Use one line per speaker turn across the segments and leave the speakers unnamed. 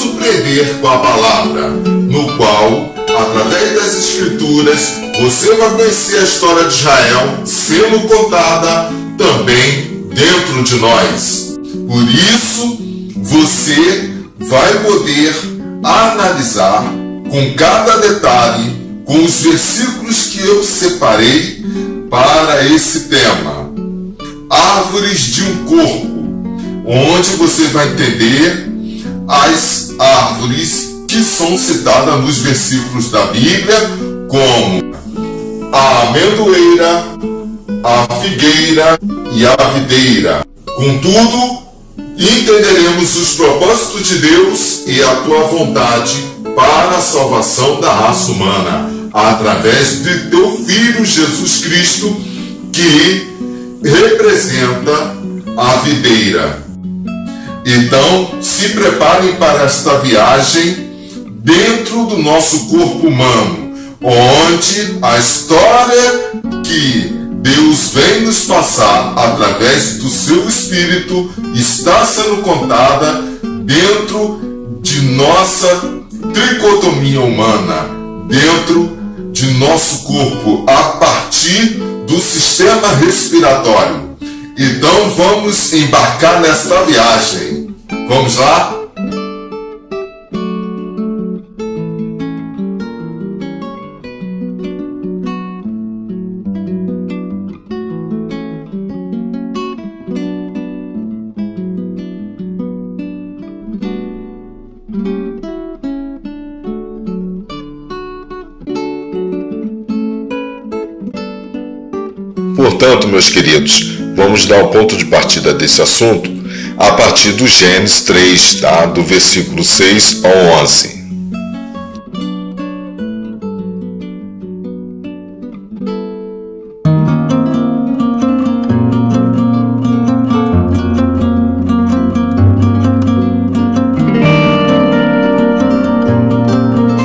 surpreender com a palavra, no qual, através das Escrituras, você vai conhecer a história de Israel sendo contada também dentro de nós. Por isso, você vai poder analisar com cada detalhe, com os versículos que eu separei para esse tema. Árvores de um corpo, onde você vai entender as árvores que são citadas nos versículos da Bíblia, como a amendoeira, a figueira e a videira. Contudo, entenderemos os propósitos de Deus e a tua vontade para a salvação da raça humana, através de teu Filho Jesus Cristo, que representa a videira. Então, se preparem para esta viagem dentro do nosso corpo humano, onde a história que Deus vem nos passar através do seu Espírito está sendo contada dentro de nossa tricotomia humana, dentro de nosso corpo, a partir do sistema respiratório. Então vamos embarcar nesta viagem. Vamos lá?
Portanto, meus queridos, vamos dar o ponto de partida desse assunto a partir do Gênesis 3, tá? Do versículo 6 ao 11.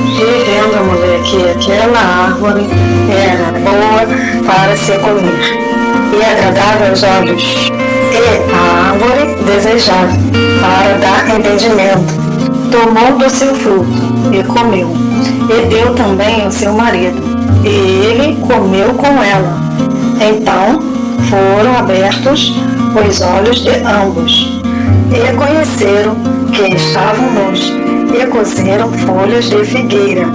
E vendo a mulher que aquela árvore era boa para se comer e agradável aos olhos, e a árvore desejável para dar entendimento, tomou do seu fruto e comeu, e deu também ao seu marido, e ele comeu com ela. Então foram abertos os olhos de ambos, e conheceram que estavam nus, e cozeram folhas de figueira,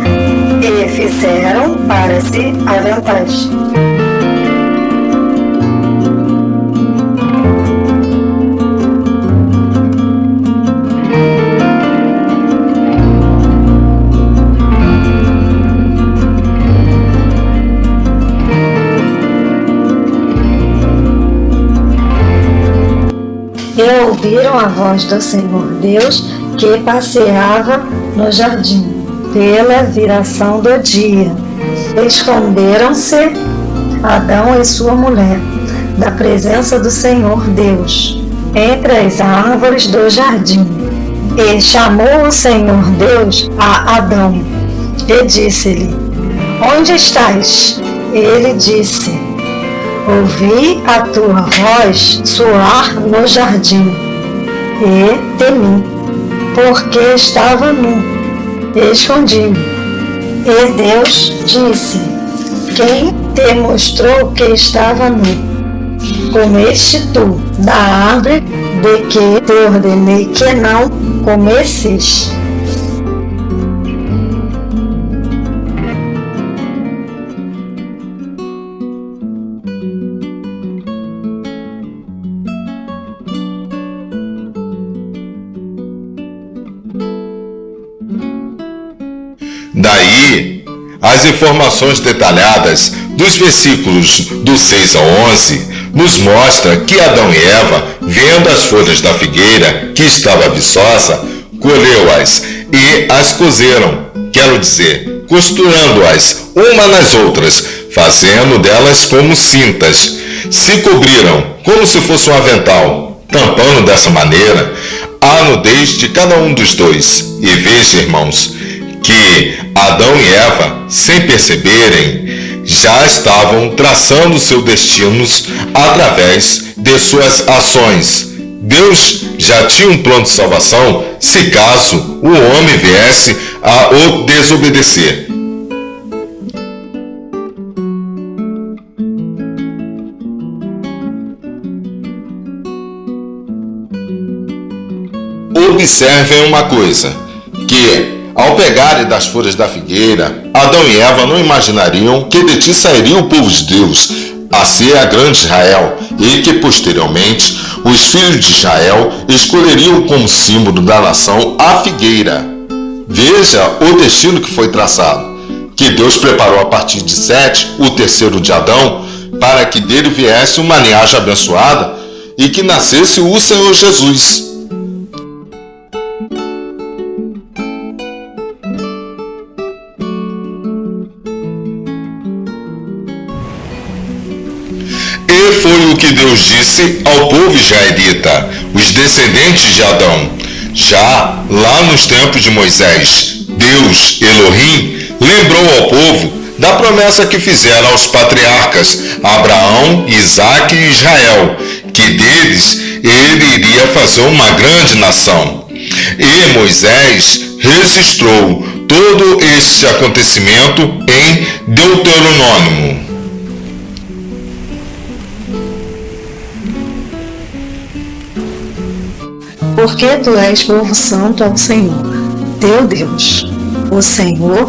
e fizeram para si aventais. E ouviram a voz do Senhor Deus que passeava no jardim pela viração do dia. Esconderam-se Adão e sua mulher da presença do Senhor Deus entre as árvores do jardim. E chamou o Senhor Deus a Adão e disse-lhe: Onde estás? Ele disse: Ouvi a tua voz soar no jardim e temi, porque estava nu, e escondi-me. E Deus disse: Quem te mostrou que estava nu? Comeste tu da árvore de que te ordenei que não comesses?
Daí, as informações detalhadas dos versículos do 6 ao 11 nos mostra que Adão e Eva, vendo as folhas da figueira que estava viçosa, colheu-as e as cozeram, quero dizer, costurando-as uma nas outras, fazendo delas como cintas. Se cobriram como se fosse um avental, tampando dessa maneira a nudez de cada um dos dois. E veja, irmãos, que Adão e Eva, sem perceberem, já estavam traçando seus destinos através de suas ações, Deus já tinha um plano de salvação se caso o homem viesse a o desobedecer. Observem uma coisa, que ao pegarem das folhas da figueira, Adão e Eva não imaginariam que de ti sairia o povo de Deus, a ser a grande Israel, e que posteriormente os filhos de Israel escolheriam como símbolo da nação a figueira. Veja o destino que foi traçado, que Deus preparou a partir de Sete, o terceiro de Adão, para que dele viesse uma linhagem abençoada e que nascesse o Senhor Jesus. E foi o que Deus disse ao povo israelita, os descendentes de Adão. Já lá nos tempos de Moisés, Deus, Elohim, lembrou ao povo da promessa que fizera aos patriarcas Abraão, Isaque e Israel, que deles ele iria fazer uma grande nação. E Moisés registrou todo este acontecimento em Deuteronômio.
Porque tu és povo santo ao Senhor, teu Deus. O Senhor,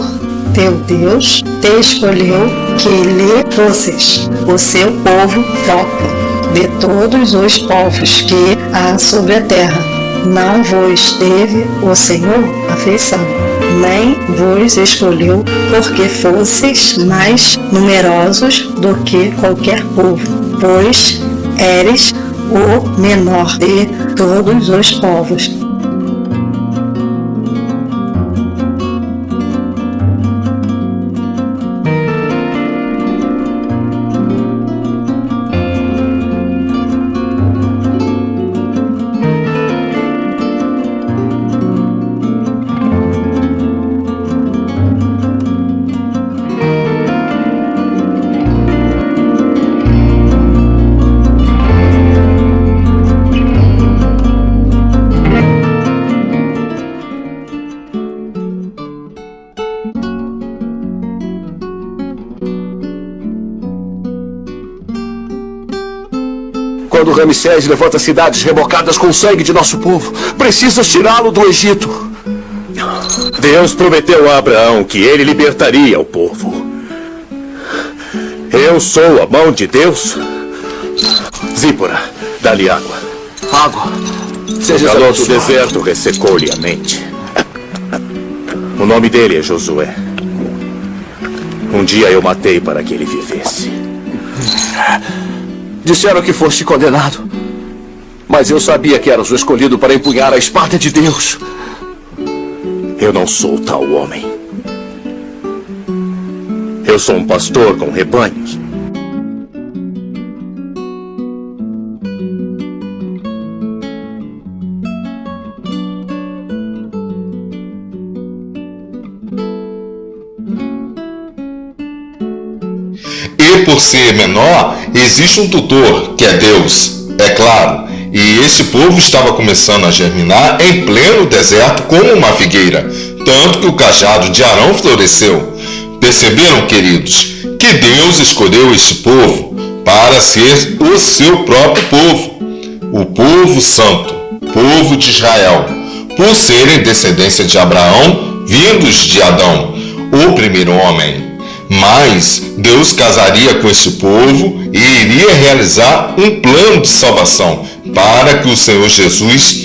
teu Deus, te escolheu que lhe fosses o seu povo próprio, de todos os povos que há sobre a terra. Não vos teve o Senhor afeição, nem vos escolheu porque fosseis mais numerosos do que qualquer povo, pois eres o menor de todos os povos.
Quando Ramsés levanta cidades rebocadas com o sangue de nosso povo, precisas tirá-lo do Egito.
Deus prometeu a Abraão que ele libertaria o povo. Eu sou a mão de Deus. Zípora, dá-lhe água.
Água.
O
Seja
calor do deserto ressecou-lhe a mente. O nome dele é Josué. Um dia eu matei para que ele vivesse.
Disseram que foste condenado, mas eu sabia que eras o escolhido para empunhar a espada de Deus.
Eu não sou tal homem. Eu sou um pastor com rebanhos.
E por ser menor, existe um tutor, que é Deus, é claro. E esse povo estava começando a germinar em pleno deserto como uma figueira, tanto que o cajado de Arão floresceu. Perceberam, queridos, que Deus escolheu este povo para ser o seu próprio povo, o povo santo, povo de Israel, por serem descendência de Abraão, vindos de Adão, o primeiro homem. Mas Deus casaria com esse povo e iria realizar um plano de salvação para que o Senhor Jesus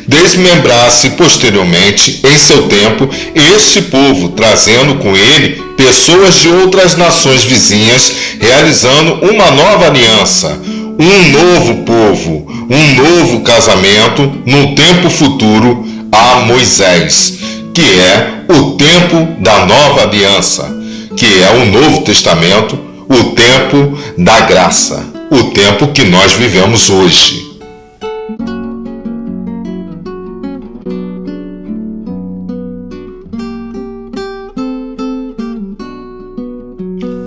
desmembrasse posteriormente, em seu tempo, este povo, trazendo com ele pessoas de outras nações vizinhas, realizando uma nova aliança, um novo povo, um novo casamento no tempo futuro a Moisés, que é o tempo da nova aliança, que é o Novo Testamento, o tempo da graça, o tempo que nós vivemos hoje.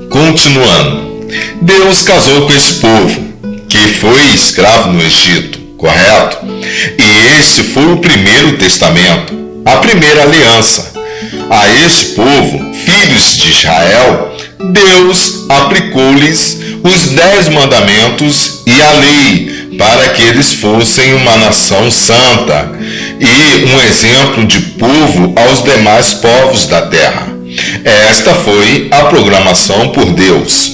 Continuando, Deus casou com esse povo, que foi escravo no Egito. correto? E este foi o primeiro testamento, a primeira aliança. A este povo, filhos de Israel, Deus aplicou-lhes os 10 mandamentos e a lei, para que eles fossem uma nação santa e um exemplo de povo aos demais povos da terra. Esta foi a programação por Deus.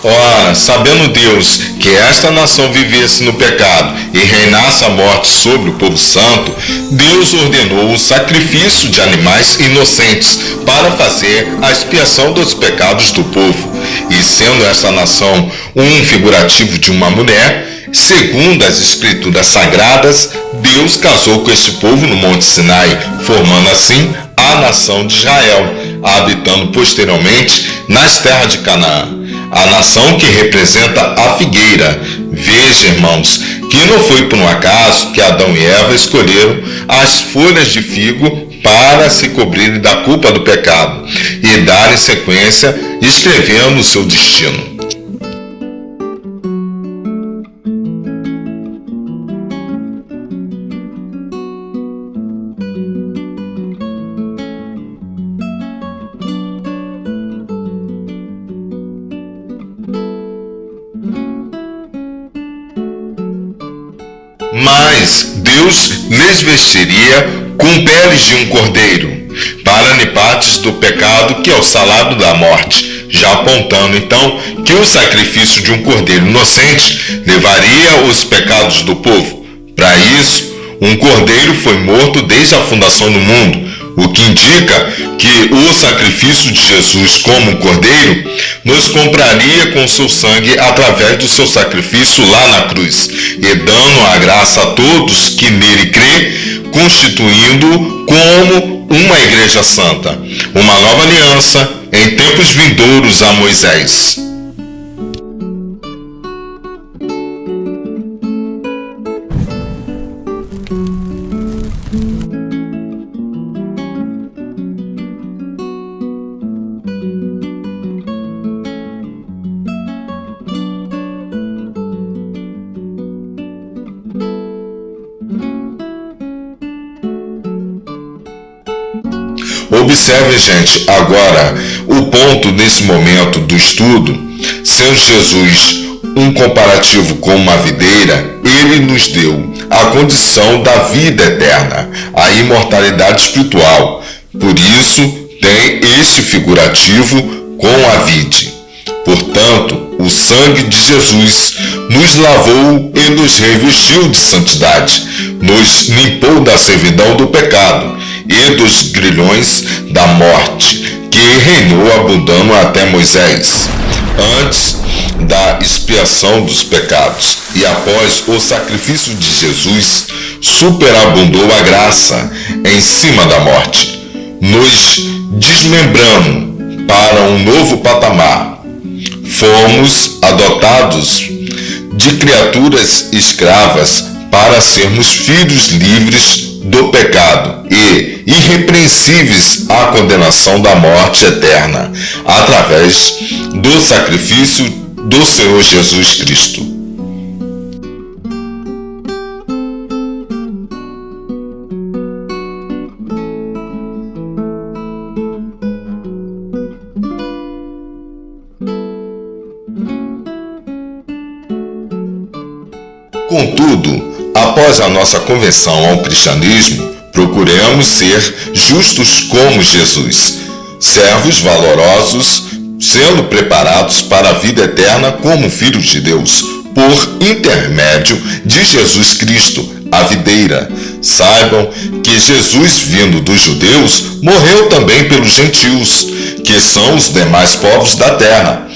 Ora, sabendo Deus que esta nação vivesse no pecado e reinasse a morte sobre o povo santo, Deus ordenou o sacrifício de animais inocentes para fazer a expiação dos pecados do povo. E sendo esta nação um figurativo de uma mulher, segundo as escrituras sagradas, Deus casou com este povo no Monte Sinai, formando assim a nação de Israel, habitando posteriormente nas terras de Canaã. A nação que representa a figueira. Veja, irmãos, que não foi por um acaso que Adão e Eva escolheram as folhas de figo para se cobrirem da culpa do pecado e darem sequência escrevendo o seu destino. Mas Deus lhes vestiria com peles de um cordeiro, para limpares do pecado, que é o salário da morte, já apontando então que o sacrifício de um cordeiro inocente levaria os pecados do povo. Para isso, um cordeiro foi morto desde a fundação do mundo, o que indica que o sacrifício de Jesus como um cordeiro nos compraria com seu sangue através do seu sacrifício lá na cruz, e dando a graça a todos que nele crê, constituindo como uma igreja santa, uma nova aliança em tempos vindouros a Moisés. Observe, gente, agora o ponto nesse momento do estudo. Sendo Jesus um comparativo com uma videira, ele nos deu a condição da vida eterna, a imortalidade espiritual. Por isso, tem este figurativo com a vide. Portanto, o sangue de Jesus nos lavou e nos revestiu de santidade, nos limpou da servidão do pecado e dos grilhões da morte, que reinou abundando até Moisés, antes da expiação dos pecados. E após o sacrifício de Jesus, superabundou a graça em cima da morte, nos desmembrando para um novo patamar. Fomos adotados de criaturas escravas para sermos filhos livres do pecado e irrepreensíveis à condenação da morte eterna, através do sacrifício do Senhor Jesus Cristo. Contudo, após a nossa conversão ao cristianismo, procuremos ser justos como Jesus, servos valorosos, sendo preparados para a vida eterna como filhos de Deus, por intermédio de Jesus Cristo, a videira. Saibam que Jesus, vindo dos judeus, morreu também pelos gentios, que são os demais povos da terra,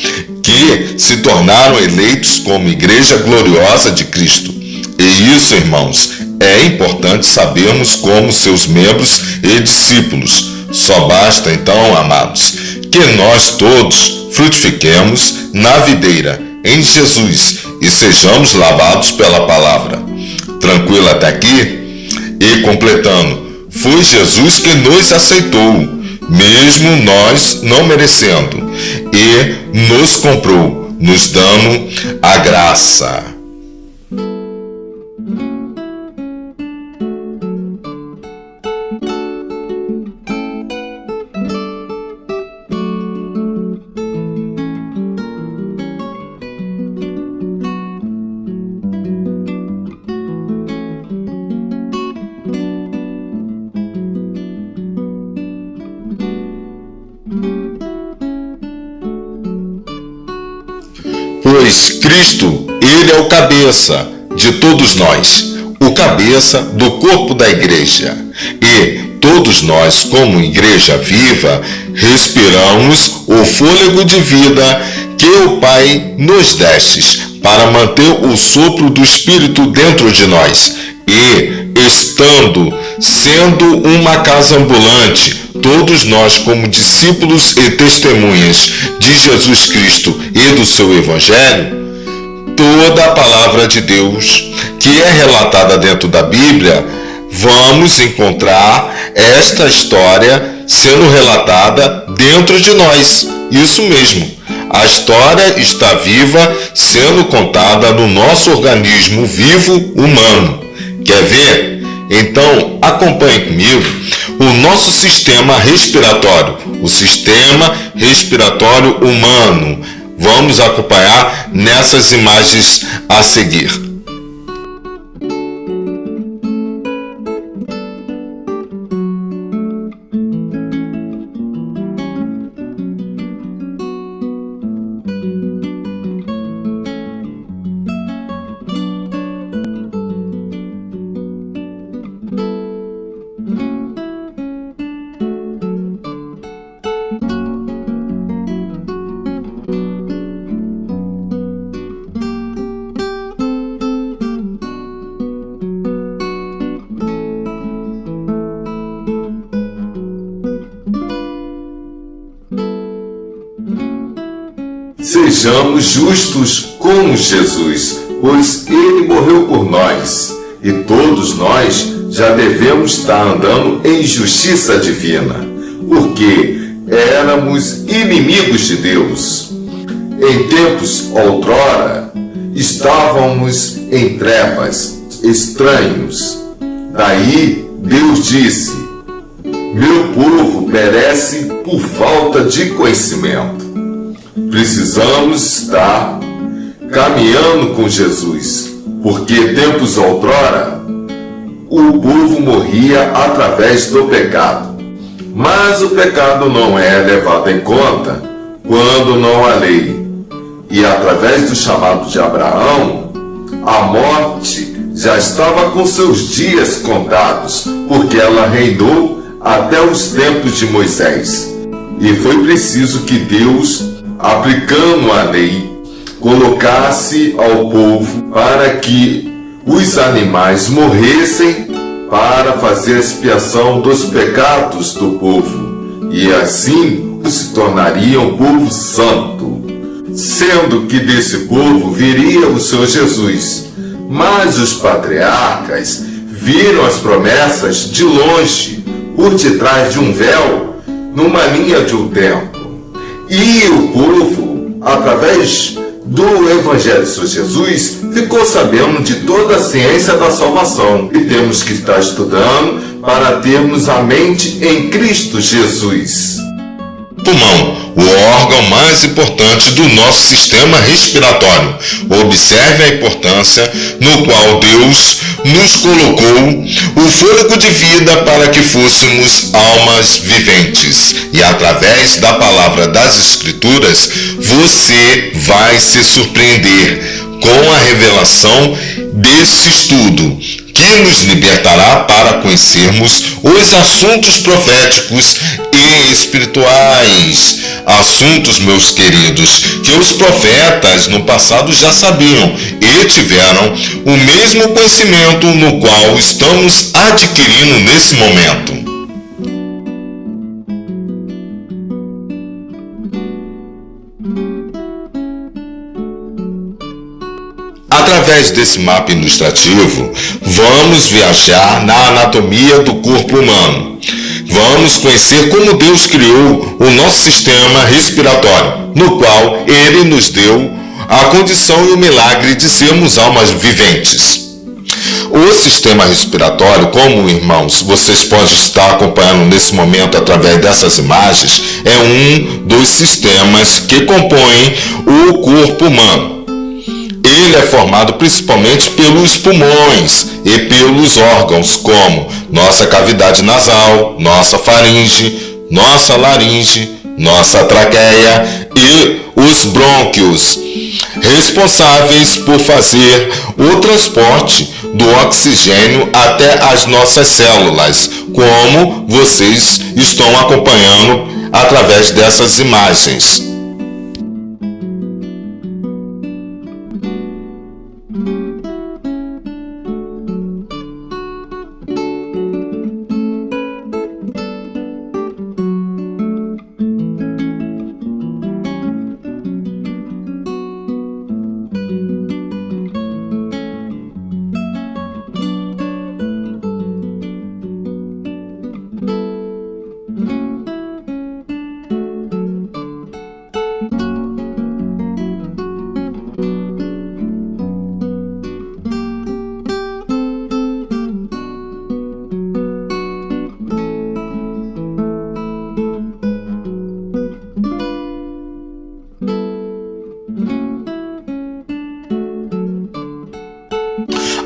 que se tornaram eleitos como igreja gloriosa de Cristo. E isso, irmãos, é importante sabermos como seus membros e discípulos. Só basta então, amados, que nós todos frutifiquemos na videira, em Jesus, e sejamos lavados pela palavra. Tranquilo até aqui? E completando, foi Jesus que nos aceitou, mesmo nós não merecendo, e nos comprou, nos dando a graça. Pois Cristo, Ele é o cabeça de todos nós, o cabeça do corpo da igreja. E todos nós, como igreja viva, respiramos o fôlego de vida que o Pai nos destes para manter o sopro do Espírito dentro de nós. E, sendo uma casa ambulante, todos nós, como discípulos e testemunhas de Jesus Cristo e do seu Evangelho, toda a palavra de Deus que é relatada dentro da Bíblia, vamos encontrar esta história sendo relatada dentro de nós. Isso mesmo, a história está viva, sendo contada no nosso organismo vivo humano. Quer ver? Então, acompanhe comigo o nosso sistema respiratório, o sistema respiratório humano. Vamos acompanhar nessas imagens a seguir.
Sejamos justos como Jesus, pois Ele morreu por nós, e todos nós já devemos estar andando em justiça divina, porque éramos inimigos de Deus. Em tempos outrora, estávamos em trevas, estranhos. Daí Deus disse: meu povo perece por falta de conhecimento. Precisamos estar caminhando com Jesus, porque tempos outrora o povo morria através do pecado. Mas o pecado não é levado em conta quando não há lei. E através do chamado de Abraão, a morte já estava com seus dias contados, porque ela reinou até os tempos de Moisés. E foi preciso que Deus, aplicando a lei, colocasse ao povo para que os animais morressem para fazer a expiação dos pecados do povo, e assim se tornaria um povo santo, sendo que desse povo viria o Senhor Jesus. Mas os patriarcas viram as promessas de longe, por detrás de um véu, numa linha de um tempo. E o povo, através do Evangelho de Senhor Jesus, ficou sabendo de toda a ciência da salvação. E temos que estar estudando para termos a mente em Cristo Jesus.
Pulmão, o órgão mais importante do nosso sistema respiratório. Observe a importância no qual Deus nos colocou o fôlego de vida para que fôssemos almas viventes. E através da palavra das Escrituras, você vai se surpreender com a revelação desse estudo, que nos libertará para conhecermos os assuntos proféticos e espirituais. Assuntos, meus queridos, que os profetas no passado já sabiam e tiveram o mesmo conhecimento no qual estamos adquirindo nesse momento. Através desse mapa ilustrativo, vamos viajar na anatomia do corpo humano. Vamos conhecer como Deus criou o nosso sistema respiratório, no qual Ele nos deu a condição e o milagre de sermos almas viventes. O sistema respiratório, como irmãos, vocês podem estar acompanhando nesse momento através dessas imagens, é um dos sistemas que compõem o corpo humano. Ele é formado principalmente pelos pulmões e pelos órgãos como nossa cavidade nasal, nossa faringe, nossa laringe, nossa traqueia e os brônquios, responsáveis por fazer o transporte do oxigênio até as nossas células, como vocês estão acompanhando através dessas imagens.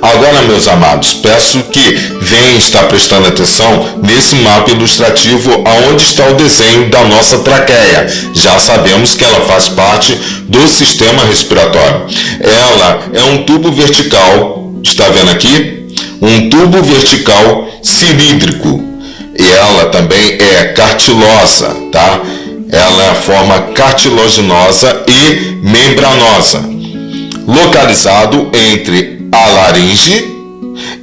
Agora, meus amados, peço que venham estar prestando atenção nesse mapa ilustrativo onde está o desenho da nossa traqueia. Já sabemos que ela faz parte do sistema respiratório. Ela é um tubo vertical, está vendo aqui? Um tubo vertical cilíndrico. E ela também é cartilosa, tá? Ela é a forma cartilaginosa e membranosa, localizado entre a laringe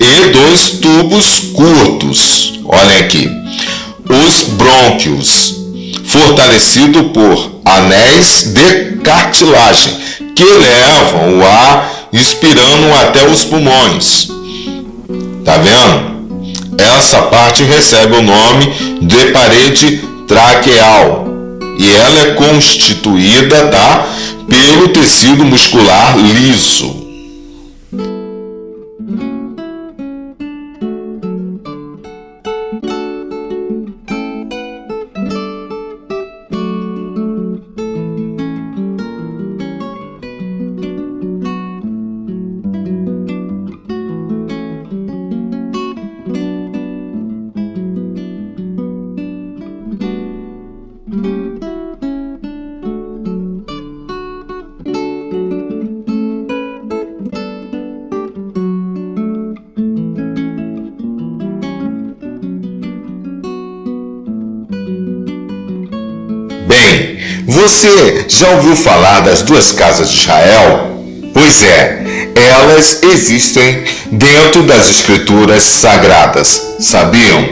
e dois tubos curtos. Olhem aqui. Os brônquios, fortalecido por anéis de cartilagem que levam o ar inspirando até os pulmões. Tá vendo? Essa parte recebe o nome de parede traqueal e ela é constituída, tá, pelo tecido muscular liso. Bem, você já ouviu falar das duas casas de Israel? Pois é, elas existem dentro das escrituras sagradas, sabiam?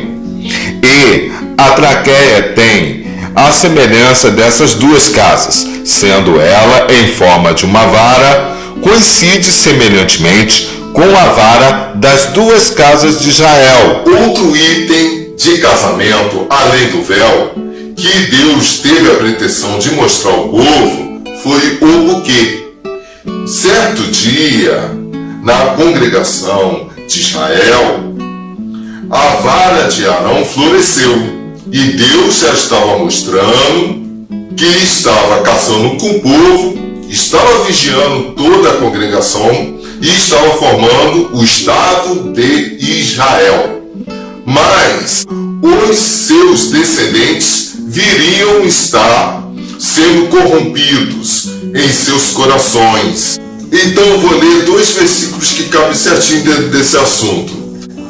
E a traqueia tem a semelhança dessas duas casas, sendo ela em forma de uma vara, coincide semelhantemente com a vara das duas casas de Israel.
Outro item de casamento, além do véu, que Deus teve a pretensão de mostrar ao povo, foi o buquê. Certo dia, na congregação de Israel, a vara de Arão floresceu e Deus já estava mostrando que estava caçando com o povo, estava vigiando toda a congregação e estava formando o Estado de Israel. Mas os seus descendentes viriam estar sendo corrompidos em seus corações. Então eu vou ler 2 versículos que cabem certinho dentro desse assunto.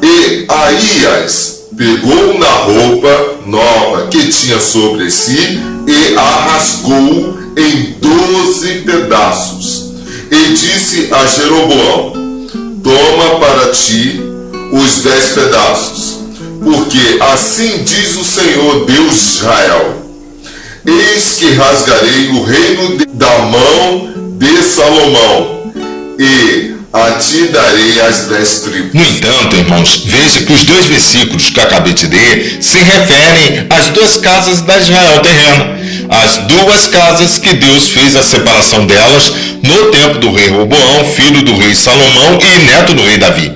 E Aías pegou na roupa nova que tinha sobre si e a rasgou em 12 pedaços. E disse a Jeroboão: toma para ti os 10 pedaços, porque assim diz o Senhor Deus de Israel: eis que rasgarei o reino da mão de Salomão, e a ti darei as 10 tribos.
No entanto, irmãos, veja que os dois versículos que eu acabei de ler se referem às duas casas da Israel terrena. As duas casas que Deus fez a separação delas no tempo do rei Roboão, filho do rei Salomão e neto do rei Davi.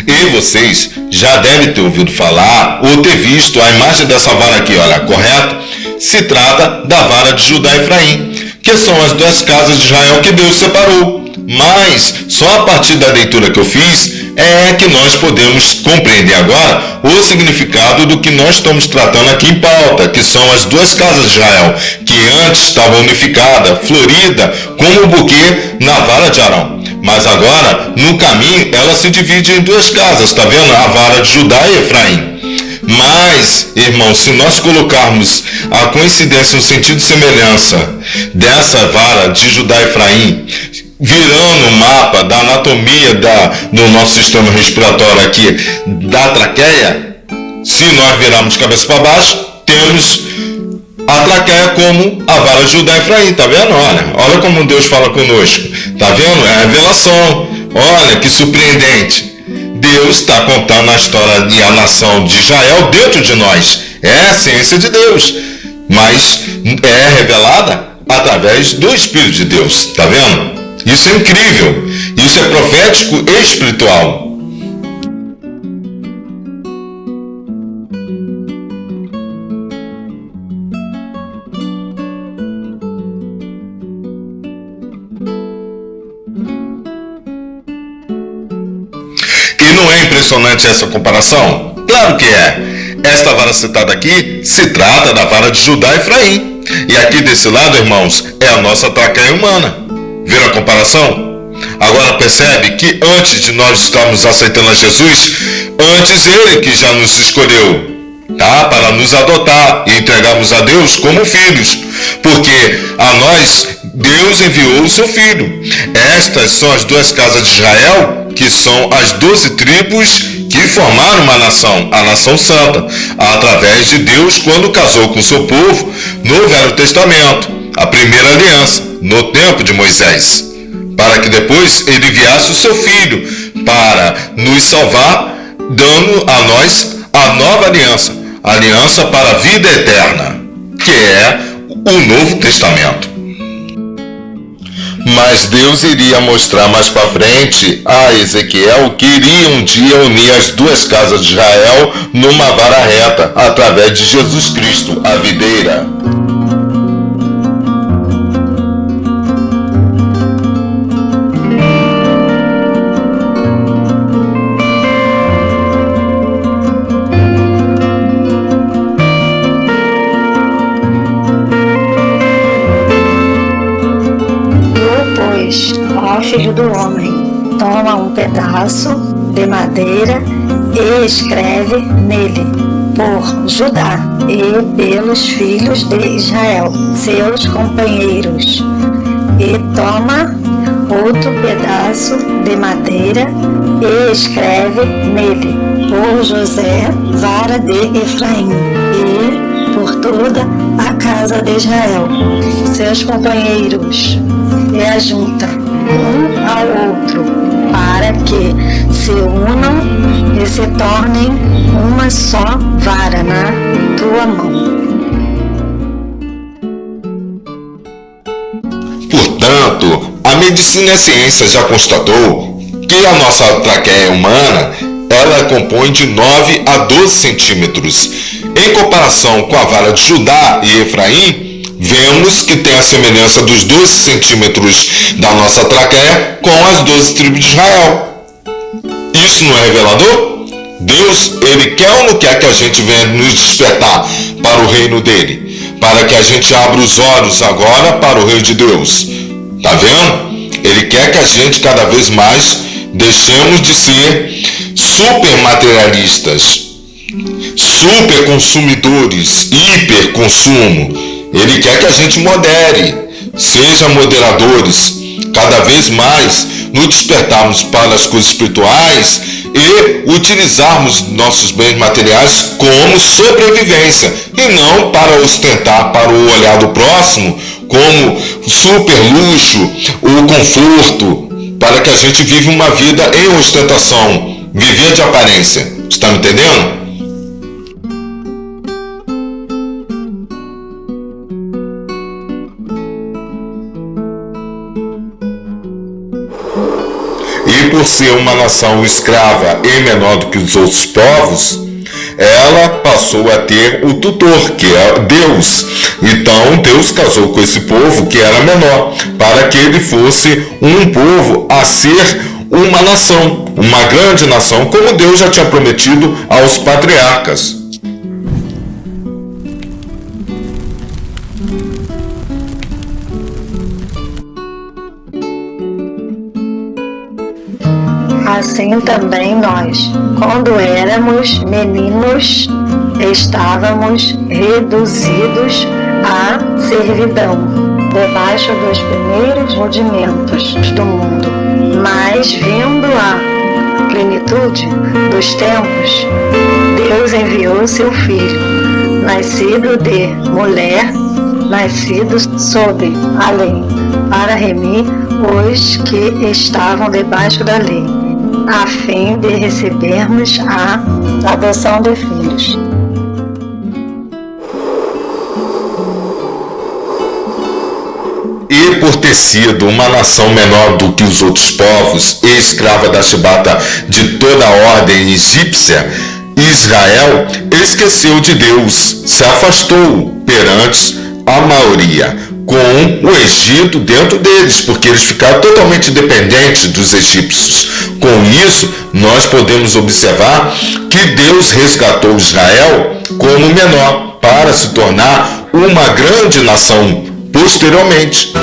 E vocês já devem ter ouvido falar ou ter visto a imagem dessa vara aqui, olha, correto? Se trata da vara de Judá e Efraim, que são as duas casas de Israel que Deus separou. Mas só a partir da leitura que eu fiz é que nós podemos compreender agora o significado do que nós estamos tratando aqui em pauta, que são as duas casas de Israel, que antes estavam unificadas, florida, como um buquê na vara de Arão. Mas agora, no caminho, ela se divide em duas casas, está vendo? A vara de Judá e Efraim. Mas, irmãos, se nós colocarmos a coincidência no sentido de semelhança dessa vara de Judá e Efraim, virando o mapa da anatomia do nosso sistema respiratório aqui, da traqueia, se nós virarmos de cabeça para baixo, temos a traqueia como a vara de Judá e Efraim, tá vendo? Olha como Deus fala conosco, tá vendo? É a revelação, olha que surpreendente. Deus está contando a história e a nação de Israel dentro de nós, é a ciência de Deus, mas é revelada através do Espírito de Deus, tá vendo? Isso é incrível, isso é profético e espiritual. E não é impressionante essa comparação? Claro que é. Esta vara citada aqui se trata da vara de Judá e Efraim. E aqui desse lado, irmãos, é a nossa traqueia humana. Viram a comparação? Agora percebe que antes de nós estarmos aceitando a Jesus, antes Ele que já nos escolheu, tá? Para nos adotar e entregarmos a Deus como filhos. Porque a nós, Deus enviou o seu Filho. Estas são as duas casas de Israel, que são as 12 tribos que formaram uma nação, a nação santa, através de Deus quando casou com o seu povo no Velho Testamento, a primeira aliança, no tempo de Moisés, para que depois ele enviasse o seu Filho para nos salvar, dando a nós a nova aliança, a aliança para a vida eterna, que é o Novo Testamento. Mas Deus iria mostrar mais para frente a Ezequiel que iria um dia unir as duas casas de Israel numa vara reta, através de Jesus Cristo, a videira.
Filho do homem, toma um pedaço de madeira e escreve nele por Judá e pelos filhos de Israel, seus companheiros, e toma outro pedaço de madeira e escreve nele por José, vara de Efraim, e por toda a casa de Israel, seus companheiros, e ajunta um ao outro, para que se unam e se tornem uma só vara na tua mão.
Portanto, a medicina e a ciência já constatou que a nossa traqueia humana, ela compõe de 9 a 12 centímetros. Em comparação com a vara de Judá e Efraim, vemos que tem a semelhança dos 12 centímetros da nossa traqueia com as 12 tribos de Israel. Isso não é revelador? Deus, Ele quer ou não quer que a gente venha nos despertar para o reino dEle? Para que a gente abra os olhos agora para o reino de Deus. Tá vendo? Ele quer que a gente cada vez mais deixemos de ser super materialistas, super consumidores, hiper consumo. Ele quer que a gente modere, seja moderadores, cada vez mais nos despertarmos para as coisas espirituais e utilizarmos nossos bens materiais como sobrevivência e não para ostentar para o olhar do próximo como super luxo ou conforto. para que a gente viva uma vida em ostentação, viver de aparência. Está me entendendo? E por ser uma nação escrava e menor do que os outros povos, ela passou a ter o tutor, que é Deus. Então Deus casou com esse povo que era menor, para que ele fosse um povo a ser uma nação, uma grande nação, como Deus já tinha prometido aos patriarcas.
Assim também nós, quando éramos meninos, estávamos reduzidos à servidão, debaixo dos primeiros rudimentos do mundo. Mas, vendo a plenitude dos tempos, Deus enviou seu Filho, nascido de mulher, nascido sob a lei, para remir os que estavam debaixo da lei, a fim de recebermos a adoção de filhos.
E por ter sido uma nação menor do que os outros povos e escrava da chibata de toda a ordem egípcia, Israel esqueceu de Deus, se afastou perante a maioria, com o Egito dentro deles, porque eles ficaram totalmente dependentes dos egípcios. Com isso, nós podemos observar que Deus resgatou Israel como menor para se tornar uma grande nação posteriormente.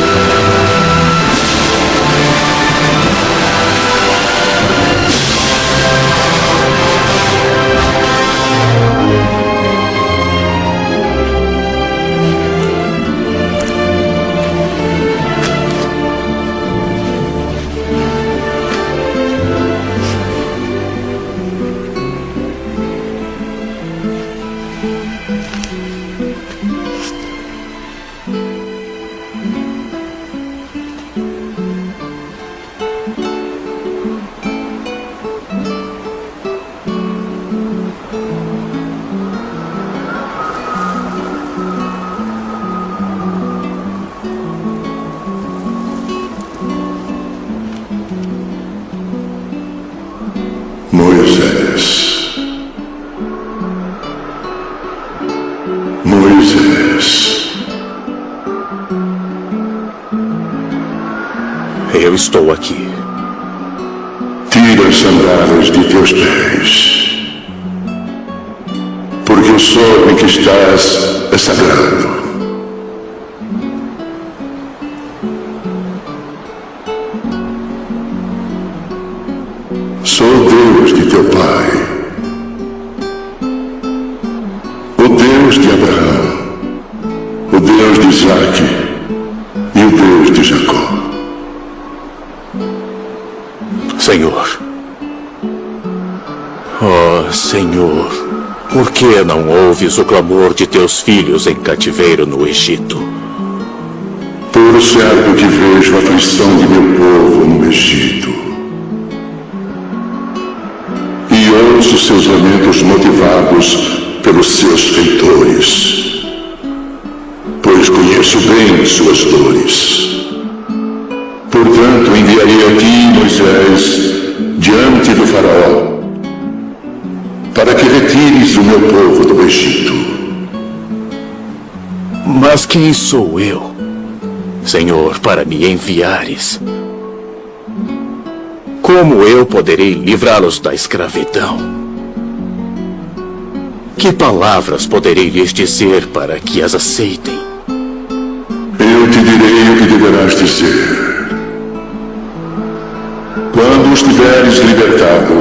Moisés,
Eu estou aqui.
tira as sandálias de teus pés, porque o sol em que estás é sagrado. Sou o Deus de teu pai, o Deus de Abraão, o Deus de Isaque e o Deus de Jacó.
Senhor. Oh, Senhor, por que não ouves o clamor de teus filhos em cativeiro no Egito?
Por certo que vejo a aflição de meu povo no Egito e ouço seus lamentos motivados pelos seus feitores, pois conheço bem suas dores. Portanto, enviarei a ti, Moisés, diante do faraó, para que retires o meu povo do Egito.
Mas quem sou eu, Senhor, para me enviares? Como eu poderei livrá-los da escravidão? Que palavras poderei lhes dizer para que as aceitem?
Eu te direi o que deverás dizer. Quando os tiveres libertado,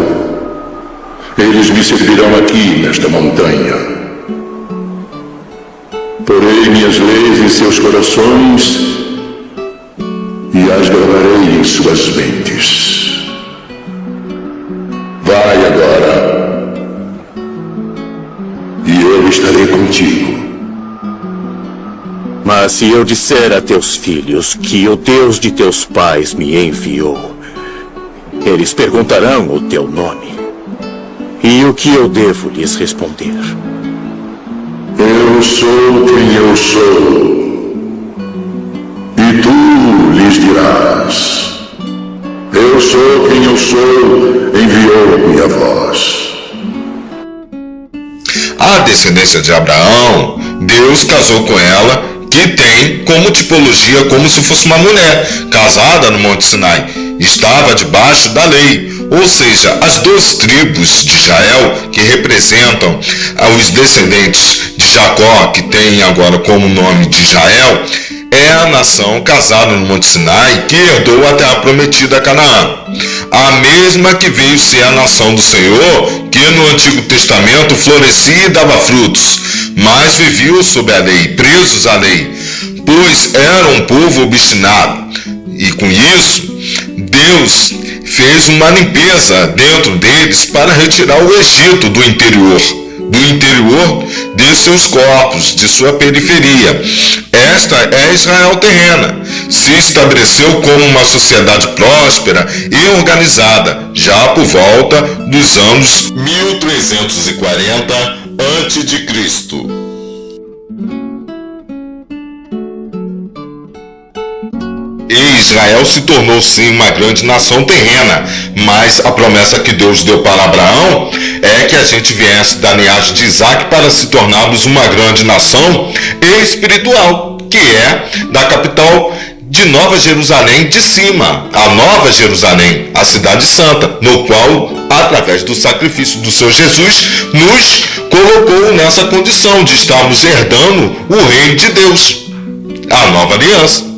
eles me servirão aqui nesta montanha. Porei minhas leis em seus corações e as gravarei em suas mentes. Vai agora, e eu estarei contigo.
Mas se eu disser a teus filhos que o Deus de teus pais me enviou, Eles perguntarão o teu nome. E o que eu devo lhes responder?
Eu sou quem eu sou. E tu lhes dirás: eu sou quem eu sou, enviou-me a vós.
A descendência de Abraão, Deus casou com ela, que tem como tipologia como se fosse uma mulher casada no Monte Sinai. Estava debaixo da lei, ou seja, as 12 tribos de Israel, que representam os descendentes de Jacó, que tem agora como nome de Israel, é a nação casada no Monte Sinai que herdou a terra prometida, Canaã. A mesma que veio ser a nação do Senhor, que no Antigo Testamento florescia e dava frutos, mas viviam sob a lei, presos à lei, pois era um povo obstinado. E com isso, Deus fez uma limpeza dentro deles para retirar o Egito do interior de seus corpos, de sua periferia. Esta é Israel terrena. Se estabeleceu como uma sociedade próspera e organizada, já por volta dos anos 1340 a.C. E Israel se tornou sim uma grande nação terrena, mas a promessa que Deus deu para Abraão é que a gente viesse da linhagem de Isaac para se tornarmos uma grande nação espiritual, que é da capital de Nova Jerusalém de cima, a Nova Jerusalém, a cidade santa, no qual, através do sacrifício do Senhor Jesus, nos colocou nessa condição de estarmos herdando o reino de Deus, a nova aliança.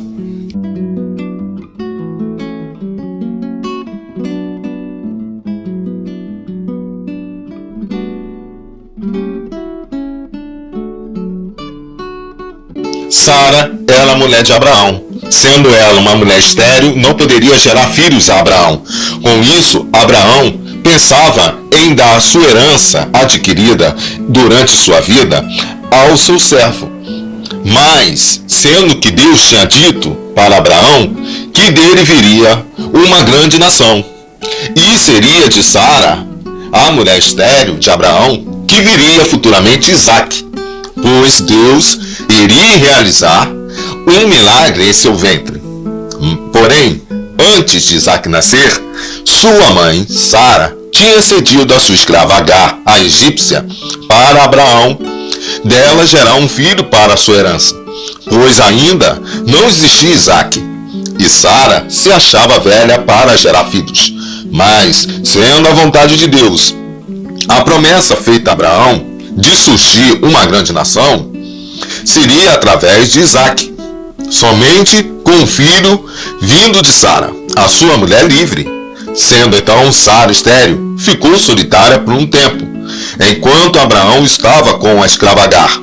Sara era a mulher de Abraão. Sendo ela uma mulher estéril, não poderia gerar filhos a Abraão. Com isso, Abraão pensava em dar a sua herança adquirida durante sua vida ao seu servo. Mas, sendo que Deus tinha dito para Abraão que dele viria uma grande nação, e seria de Sara, a mulher estéril de Abraão, que viria futuramente Isaac, pois Deus iria realizar um milagre em seu ventre. Porém, antes de Isaac nascer, sua mãe, Sara, tinha cedido a sua escrava Agar, a egípcia, para Abraão, dela gerar um filho para a sua herança, pois ainda não existia Isaac, e Sara se achava velha para gerar filhos. Mas, sendo a vontade de Deus, a promessa feita a Abraão de surgir uma grande nação seria através de Isaac, somente com um filho vindo de Sara, a sua mulher livre. Sendo então Sara estéril, ficou solitária por um tempo, enquanto Abraão estava com a escrava Agar,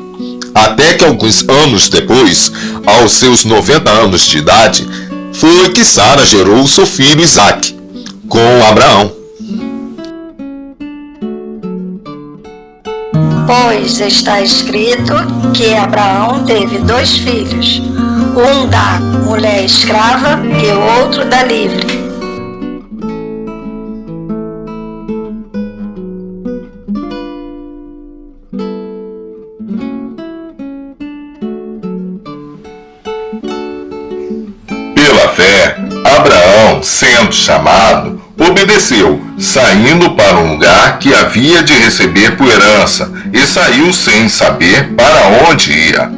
até que alguns anos depois, aos seus 90 anos de idade, foi que Sara gerou seu filho Isaac com Abraão.
Pois está escrito que Abraão teve 2 filhos, um da mulher escrava e o outro da livre.
Pela fé, Abraão, sendo chamado, obedeceu, saindo para um lugar que havia de receber por herança, e saiu sem saber para onde ia.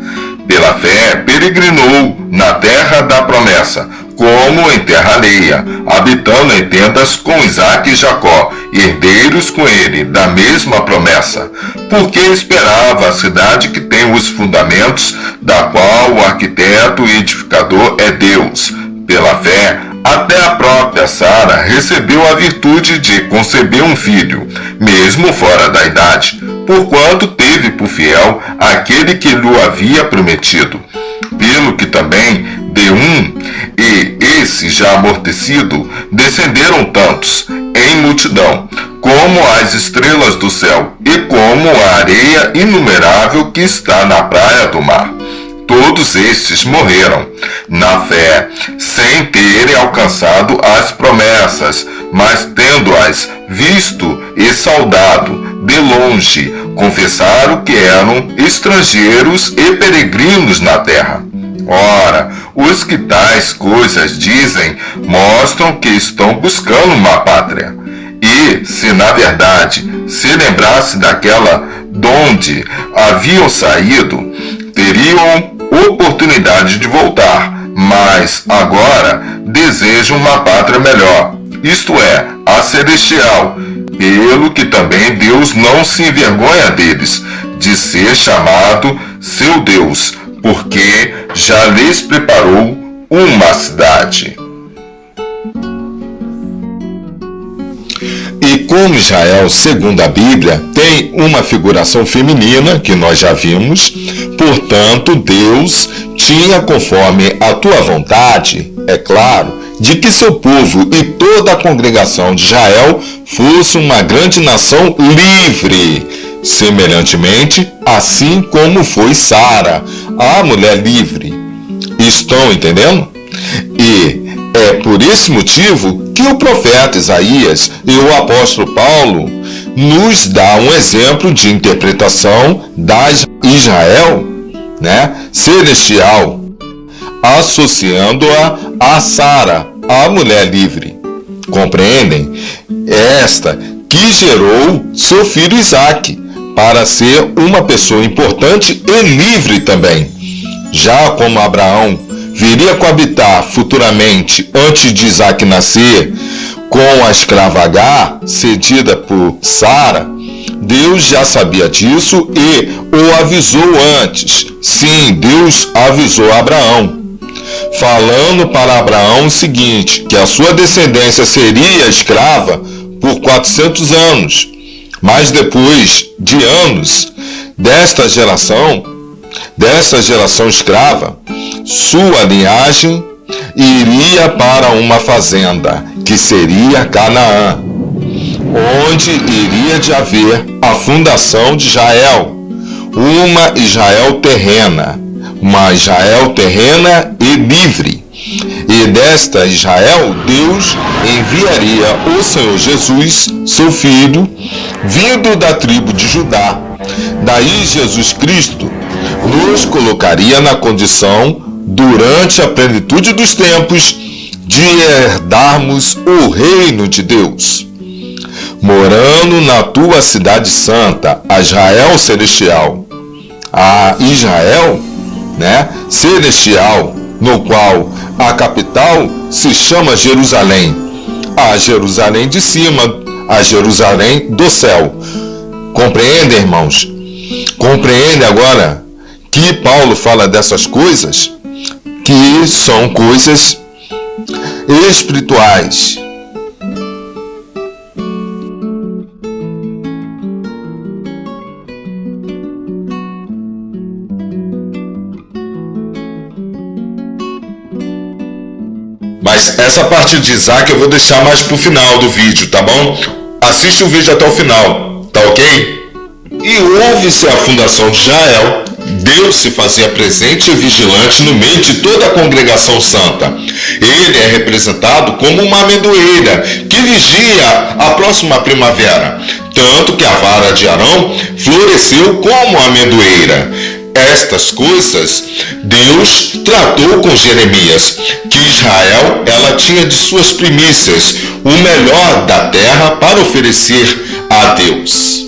Pela fé, peregrinou na terra da promessa, como em terra alheia, habitando em tendas com Isaque e Jacó, herdeiros com ele da mesma promessa, porque esperava a cidade que tem os fundamentos, da qual o arquiteto e edificador é Deus. Pela fé, até a própria Sara recebeu a virtude de conceber um filho, mesmo fora da idade, porquanto teve por fiel aquele que lhe havia prometido. Pelo que também de um, e esse já amortecido, descenderam tantos, em multidão, como as estrelas do céu, e como a areia inumerável que está na praia do mar. Todos estes morreram na fé, sem terem alcançado as promessas, mas tendo-as visto e saudado de longe, confessaram que eram estrangeiros e peregrinos na terra. Ora, os que tais coisas dizem mostram que estão buscando uma pátria. E, se na verdade se lembrasse daquela donde haviam saído, teriam oportunidade de voltar, mas agora desejam uma pátria melhor, isto é, a celestial, pelo que também Deus não se envergonha deles, de ser chamado seu Deus, porque já lhes preparou uma cidade. E como Israel, segundo a Bíblia, tem uma figuração feminina, que nós já vimos, portanto, Deus tinha conforme a tua vontade, é claro, de que seu povo e toda a congregação de Israel fosse uma grande nação livre, semelhantemente, assim como foi Sara, a mulher livre. Estão entendendo? E é por esse motivo que o profeta Isaías e o apóstolo Paulo nos dá um exemplo de interpretação da Israel, celestial, associando-a a Sara, a mulher livre. Compreendem? Esta que gerou seu filho Isaque, para ser uma pessoa importante e livre também. Já como Abraão viria coabitar futuramente, antes de Isaque nascer, com a escrava Agar, cedida por Sara, Deus já sabia disso e o avisou antes. Sim, Deus avisou Abraão, falando para Abraão o seguinte, que a sua descendência seria escrava por 400 anos. Mas depois de anos desta geração escrava, sua linhagem iria para uma fazenda, que seria Canaã, onde iria de haver a fundação de Israel, uma Israel terrena e livre. E desta Israel, Deus enviaria o Senhor Jesus, seu Filho, vindo da tribo de Judá. Daí Jesus Cristo nos colocaria na condição, durante a plenitude dos tempos, de herdarmos o reino de Deus, morando na tua cidade santa, a Israel celestial, a Israel, celestial, no qual a capital se chama Jerusalém, a Jerusalém de cima, a Jerusalém do céu. Compreendem, irmãos? Compreendem agora que Paulo fala dessas coisas, que são coisas espirituais. Mas essa parte de Isaque eu vou deixar mais pro final do vídeo, tá bom? Assiste o vídeo até o final, tá ok? E houve-se a fundação de Israel, Deus se fazia presente e vigilante no meio de toda a congregação santa. Ele é representado como uma amendoeira que vigia a próxima primavera, tanto que a vara de Arão floresceu como a amendoeira. Estas coisas Deus tratou com Jeremias, que Israel ela tinha de suas primícias o melhor da terra para oferecer a Deus.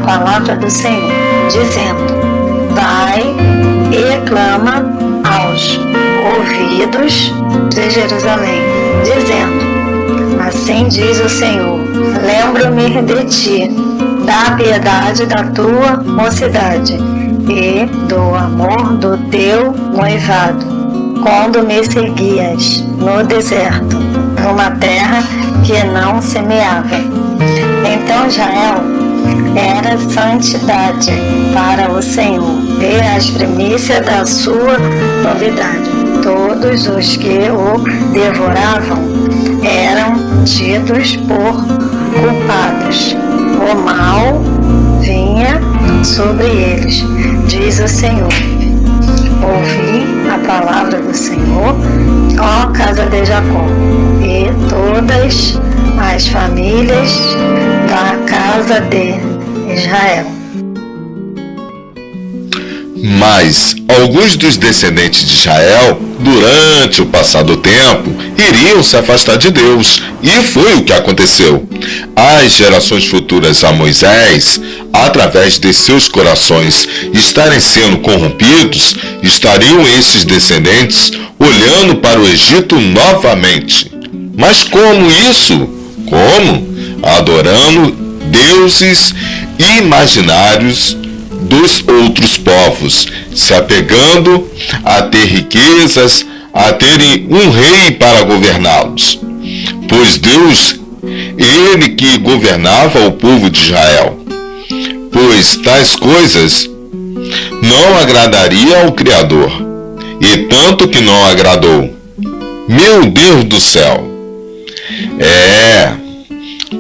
Palavra do Senhor, dizendo: vai e clama aos ouvidos de Jerusalém, dizendo: assim diz o Senhor, lembro-me de ti, da piedade da tua mocidade e do amor do teu noivado, quando me seguias no deserto, numa terra que não semeava. Então Israel era era santidade para o Senhor, e as primícias da sua novidade. Todos os que o devoravam eram tidos por culpados. O mal vinha sobre eles, diz o Senhor. Ouvi a palavra do Senhor, ó casa de Jacó, e todas as famílias da casa de Israel.
Mas alguns dos descendentes de Israel, durante o passado tempo, iriam se afastar de Deus, e foi o que aconteceu. As gerações futuras a Moisés, através de seus corações estarem sendo corrompidos, estariam esses descendentes olhando para o Egito novamente. Mas como isso? Como? Adorando deuses imaginários dos outros povos, se apegando a ter riquezas, a terem um rei para governá-los. Pois Deus, ele que governava o povo de Israel. Pois tais coisas não agradaria ao Criador, e tanto que não agradou. Meu Deus do céu!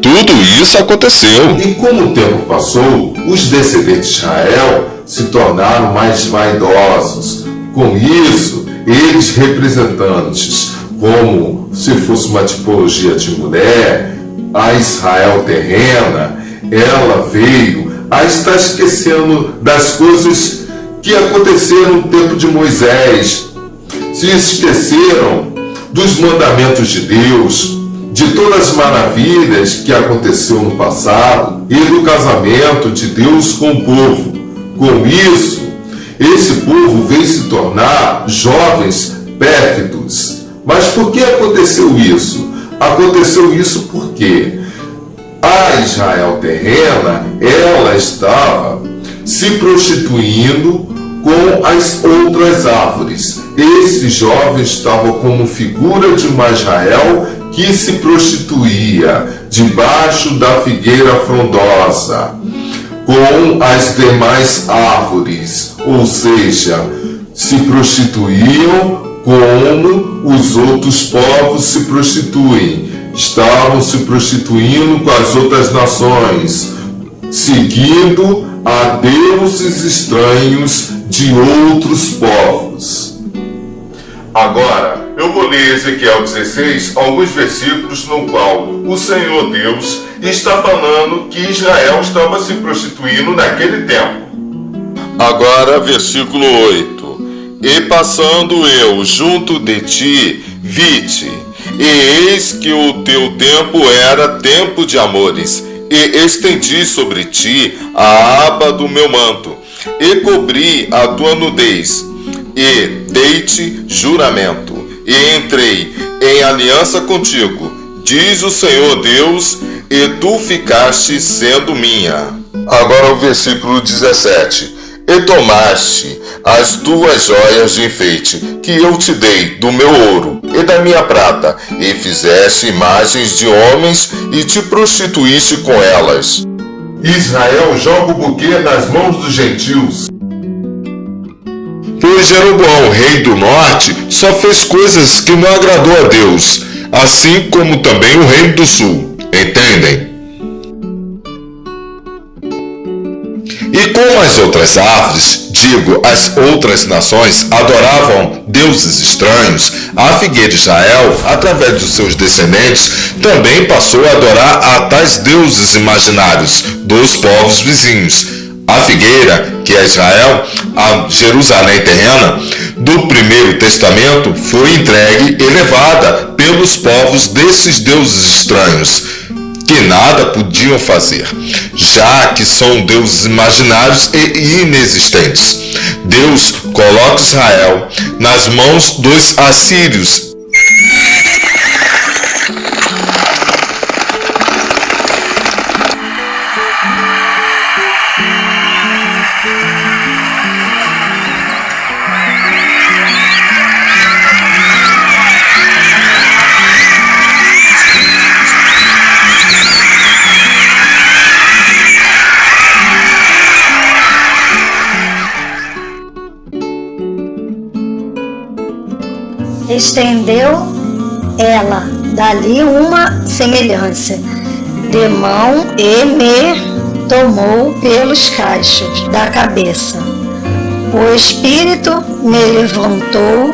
Tudo isso aconteceu.
E como o tempo passou, os descendentes de Israel se tornaram mais vaidosos. Com isso, eles representantes, como se fosse uma tipologia de mulher, a Israel terrena, ela veio a estar esquecendo das coisas que aconteceram no tempo de Moisés. Se esqueceram dos mandamentos de Deus, de todas as maravilhas que aconteceu no passado e do casamento de Deus com o povo. Com isso, esse povo veio se tornar jovens pérfidos. Mas por que aconteceu isso? Aconteceu isso porque a Israel terrena, ela estava se prostituindo com as outras árvores. Esses jovens estavam como figura de uma Israel que se prostituía debaixo da figueira frondosa com as demais árvores, ou seja, se prostituíam como os outros povos se prostituem, estavam se prostituindo com as outras nações, seguindo a deuses estranhos de outros povos. Agora, eu vou ler Ezequiel 16, alguns versículos no qual o Senhor Deus está falando que Israel estava se prostituindo naquele tempo.
Agora, versículo 8. E passando eu junto de ti, vi-te, e eis que o teu tempo era tempo de amores, e estendi sobre ti a aba do meu manto, e cobri a tua nudez, e dei-te juramento, e entrei em aliança contigo, diz o Senhor Deus, e tu ficaste sendo minha. Agora o versículo 17. E tomaste as tuas joias de enfeite, que eu te dei do meu ouro e da minha prata, e fizeste imagens de homens, e te prostituíste com elas.
Israel joga o buquê nas mãos dos gentios.
Pois Jeroboão, rei do norte, só fez coisas que não agradou a Deus, assim como também o rei do sul. Entendem? E como as outras árvores, digo, as outras nações, adoravam deuses estranhos, a figueira de Israel, através dos seus descendentes, também passou a adorar a tais deuses imaginários dos povos vizinhos. A figueira, que é Israel, a Jerusalém terrena, do Primeiro Testamento, foi entregue e levada pelos povos desses deuses estranhos, que nada podiam fazer, já que são deuses imaginários e inexistentes. Deus coloca Israel nas mãos dos assírios.
estendeu ela dali uma semelhança de mão e me tomou pelos cachos da cabeça. O Espírito me levantou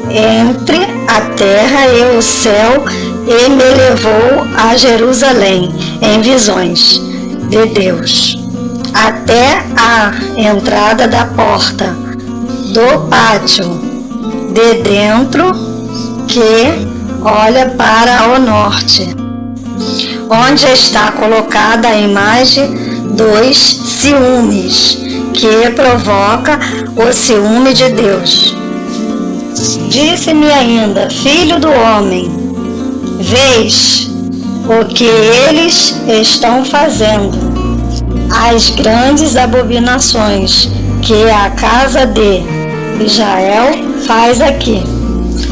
entre a terra e o céu e me levou a Jerusalém em visões de Deus, até a entrada da porta do pátio de dentro que olha para o norte, onde está colocada a imagem dos ciúmes, que provoca o ciúme de Deus. Disse-me ainda: filho do homem, vês o que eles estão fazendo, as grandes abominações que a casa de Israel faz aqui,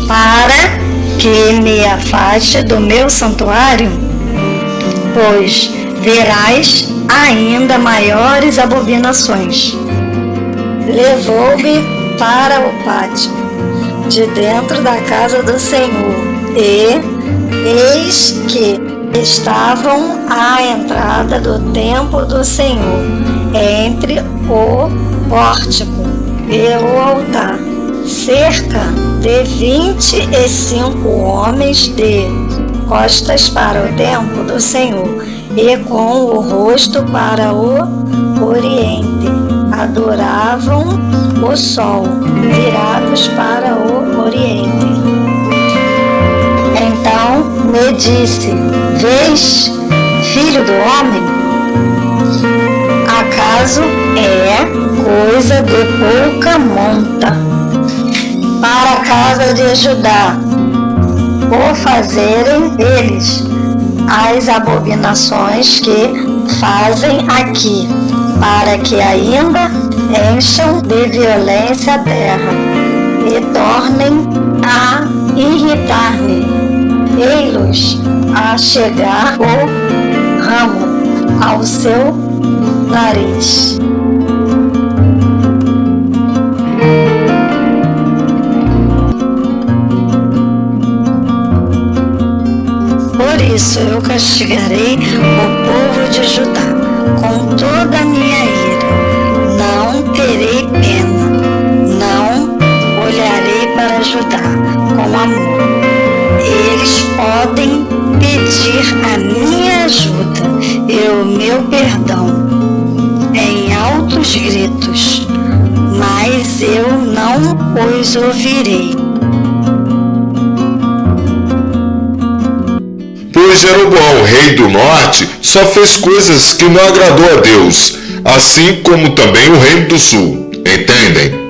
para que me afaste do meu santuário, pois verás ainda maiores abominações. Levou-me para o pátio de dentro da casa do Senhor, e eis que estavam à entrada do templo do Senhor, entre o pórtico e o altar, cerca de 25 homens de costas para o templo do Senhor e com o rosto para o oriente. Adoravam o sol, virados para o oriente. Então me disse: vês, filho do homem, acaso é coisa de pouca monta para a casa de Judá por fazerem eles as abominações que fazem aqui, para que ainda encham de violência a terra e tornem a irritar-me. Ei-los a chegar o ramo ao seu nariz. Por isso eu castigarei o povo de Judá com toda a minha ira. Não terei pena, não olharei para Judá com amor. Eles podem pedir a minha ajuda e o meu perdão em altos gritos, mas eu não os ouvirei.
Pois Jeroboão, rei do norte, só fez coisas que não agradou a Deus, assim como também o rei do sul. Entendem?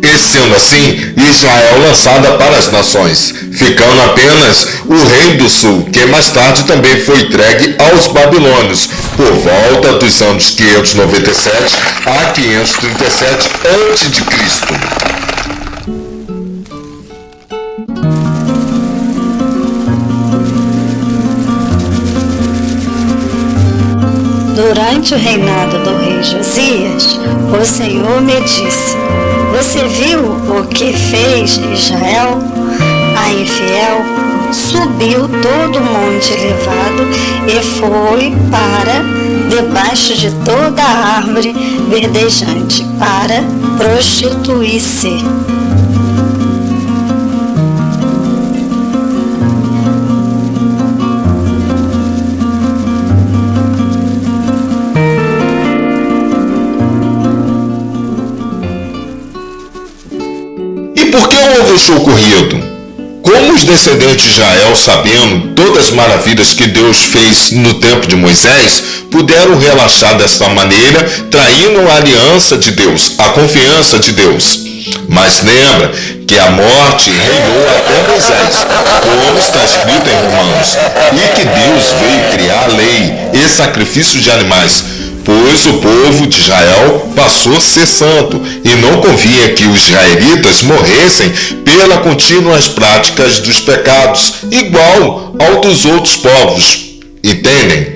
E sendo assim, Israel lançada para as nações, ficando apenas o rei do sul, que mais tarde também foi entregue aos babilônios, por volta dos anos 597 a 537 a.C.
Durante o reinado do rei Josias, o Senhor me disse: você viu o que fez Israel? A infiel subiu todo o monte elevado e foi para debaixo de toda a árvore verdejante para prostituir-se.
Por que houve esse ocorrido? Como os descendentes de Israel, sabendo todas as maravilhas que Deus fez no tempo de Moisés, puderam relaxar desta maneira, traindo a aliança de Deus, a confiança de Deus? Mas lembra que a morte reinou até Moisés, como está escrito em Romanos, e que Deus veio criar a lei e sacrifício de animais, pois o povo de Israel passou a ser santo, e não convinha que os israelitas morressem pelas contínuas práticas dos pecados, igual ao dos outros povos. Entendem?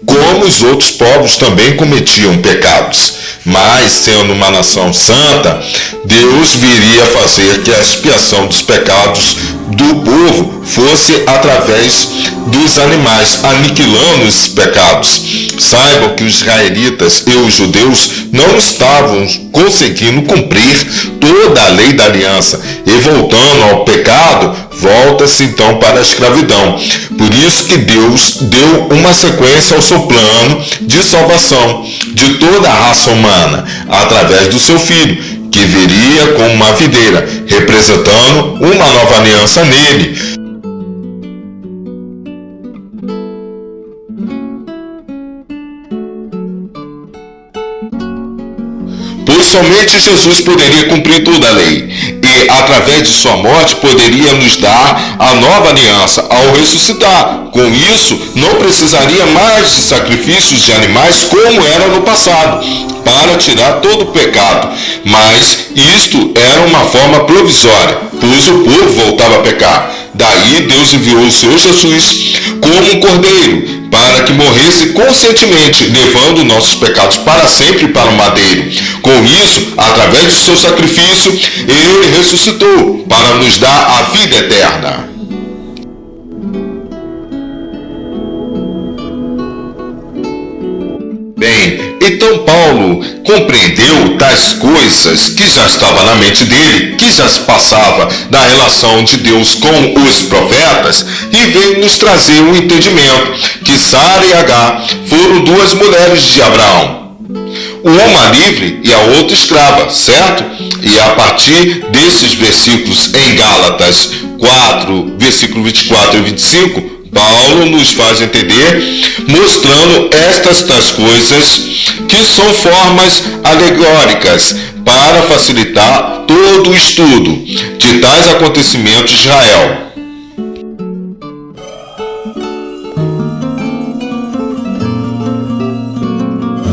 Como os outros povos também cometiam pecados. Mas, sendo uma nação santa, Deus viria fazer que a expiação dos pecados do povo fosse através dos animais, aniquilando esses pecados. Saibam que os israelitas e os judeus não estavam conseguindo cumprir toda a lei da aliança, e voltando ao pecado, volta-se então para a escravidão. Por isso que Deus deu uma sequência ao seu plano de salvação de toda a raça humana, através do seu Filho, que viria como uma videira, representando uma nova aliança nele. Pois somente Jesus poderia cumprir toda a lei, e através de sua morte poderia nos dar a nova aliança ao ressuscitar. Com isso, não precisaria mais de sacrifícios de animais como era no passado, para tirar todo o pecado. Mas isto era uma forma provisória, pois o povo voltava a pecar. Daí Deus enviou o Senhor Jesus como um cordeiro, para que morresse conscientemente, levando nossos pecados para sempre para o madeiro. Com isso, através do seu sacrifício, ele ressuscitou para nos dar a vida eterna. Bem, então Paulo compreendeu tais coisas que já estavam na mente dele, que já se passava da relação de Deus com os profetas, e veio nos trazer um entendimento que Sara e Agar foram duas mulheres de Abraão. Uma livre e a outra escrava, certo? E a partir desses versículos em Gálatas 4, versículo 24 e 25, Paulo nos faz entender, mostrando estas coisas que são formas alegóricas para facilitar todo o estudo de tais acontecimentos de Israel.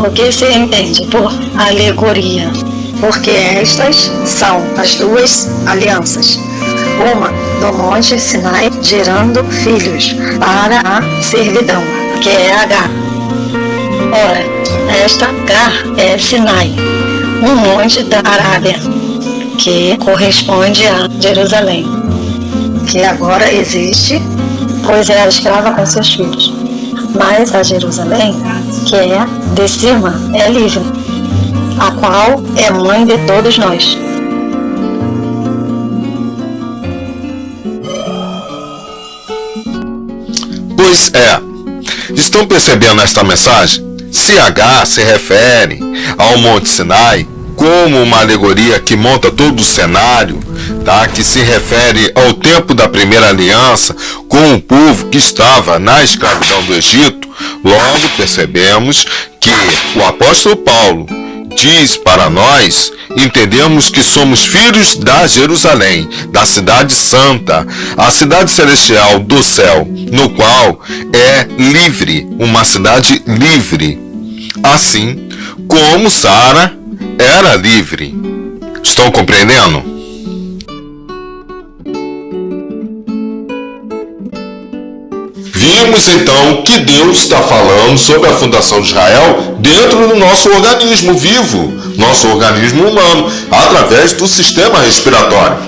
O que se entende por alegoria? Porque estas são as duas alianças. Uma do Monte Sinai, gerando filhos para a servidão, que é Agar. Ora, esta Agar é Sinai, um monte da Arábia, que corresponde a Jerusalém, que agora existe, pois é a escrava com seus filhos. Mas a Jerusalém, que é de cima, é livre, a qual é mãe de todos nós.
Pois é, estão percebendo esta mensagem? Se Agar se refere ao Monte Sinai como uma alegoria que monta todo o cenário, tá? Que se refere ao tempo da primeira aliança com o povo que estava na escravidão do Egito, logo percebemos que o apóstolo Paulo diz para nós, entendemos que somos filhos da Jerusalém, da cidade santa, a cidade celestial do céu, no qual é livre, uma cidade livre, assim como Sara era livre. Estão compreendendo? Vimos então que Deus está falando sobre a fundação de Israel dentro do nosso organismo vivo, nosso organismo humano, através do sistema respiratório.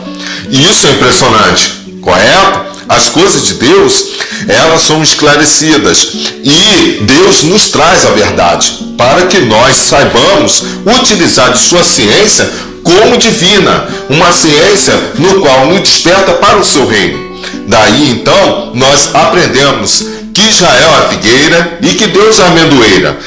E isso é impressionante, correto? As coisas de Deus, elas são esclarecidas e Deus nos traz a verdade para que nós saibamos utilizar de sua ciência como divina, uma ciência no qual nos desperta para o seu reino. Daí então nós aprendemos que Israel é a figueira e que Deus é a amendoeira.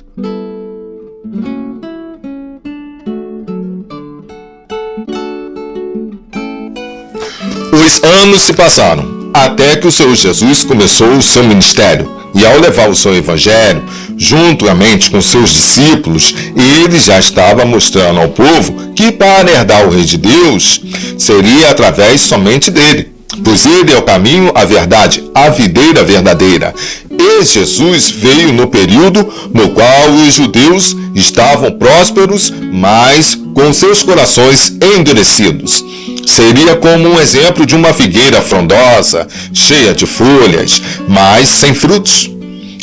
Os anos se passaram até que o Senhor Jesus começou o seu ministério, e ao levar o seu evangelho juntamente com seus discípulos, ele já estava mostrando ao povo que para herdar o reino de Deus seria através somente dele, pois ele é o caminho, a verdade, a videira verdadeira. E Jesus veio no período no qual os judeus estavam prósperos, mas com seus corações endurecidos. Seria como um exemplo de uma figueira frondosa, cheia de folhas, mas sem frutos.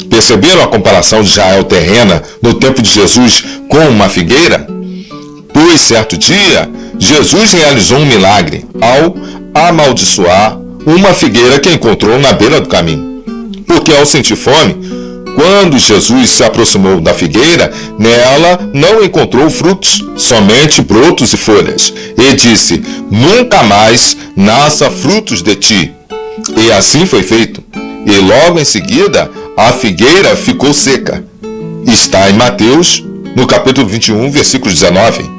Perceberam a comparação de Israel terrena no tempo de Jesus com uma figueira? Pois certo dia, Jesus realizou um milagre ao amaldiçoar uma figueira que encontrou na beira do caminho. Porque ao sentir fome, quando Jesus se aproximou da figueira, nela não encontrou frutos, somente brotos e folhas. E disse: nunca mais nasça frutos de ti. E assim foi feito. E logo em seguida, a figueira ficou seca. Está em Mateus, no capítulo 21, versículo 19.